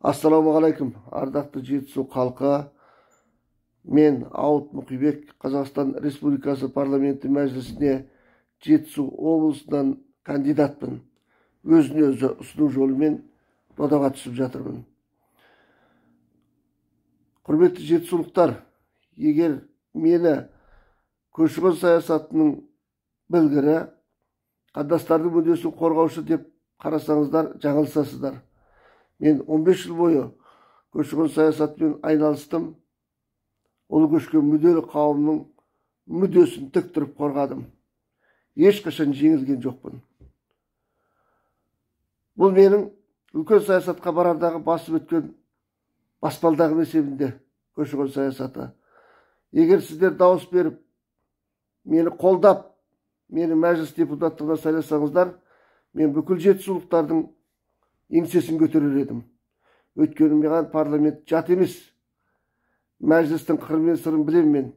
Ассаламуалейкум, ардақты жетісу халқы. Мен Ауыт Мұқибек, Қазақстан Республикасы парламенті мәжілісіне Жетісу облысынан кандидатпын. Өзіне өзі ұсыну жолымен додаға түсіп жатырмын. Құрметті жетісулықтар, егер мені көші-қон саясатының білгірі, қандастардың мүддесін қорғаушы деп қарасаңыздар, жаңылысасыздар. Мен 15 жыл бойы көші-қон саясатымен айналыстым. Ол көшкен мүдделі қауымның мүддесін тік тұрып қорғадым. Ешқашан жеңілген жоқпын. Бұл менің үлкен саясатқа барардағы басып өткен баспалдағым есебінде көші-қон саясаты. Егер сіздер дауыс беріп, мені қолдап, мені мәжіліс депутаттығына сайласаңыздар, мен бүкіл жетісулықтардың еңсесін көтерер едім. Өйткені маған парламент жат емес. Мәжілістің қыры мен сырын білемін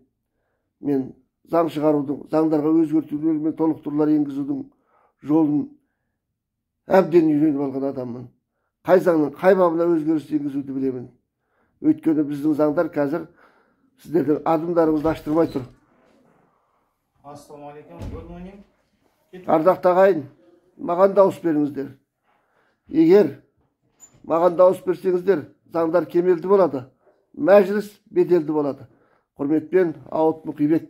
мен. Заң шығарудың, заңдарға өзгертулер мен толықтырулар енгізудің жолын әбден үйреніп алған адаммын. Қай заңның қай бабына өзгеріс енгізуді білемін. Өйткені біздің заңдар қазір сіздердің адымдарыңызды аштырмай тұр. Ассалаумағалейкум. Ардақты ағайын, маған дауыс беріңіздер. Егер маған дауыс берсеңіздер, заңдар кемелді болады, мәжіліс беделді болады. Құрметпен, Ауыт Мұқибек.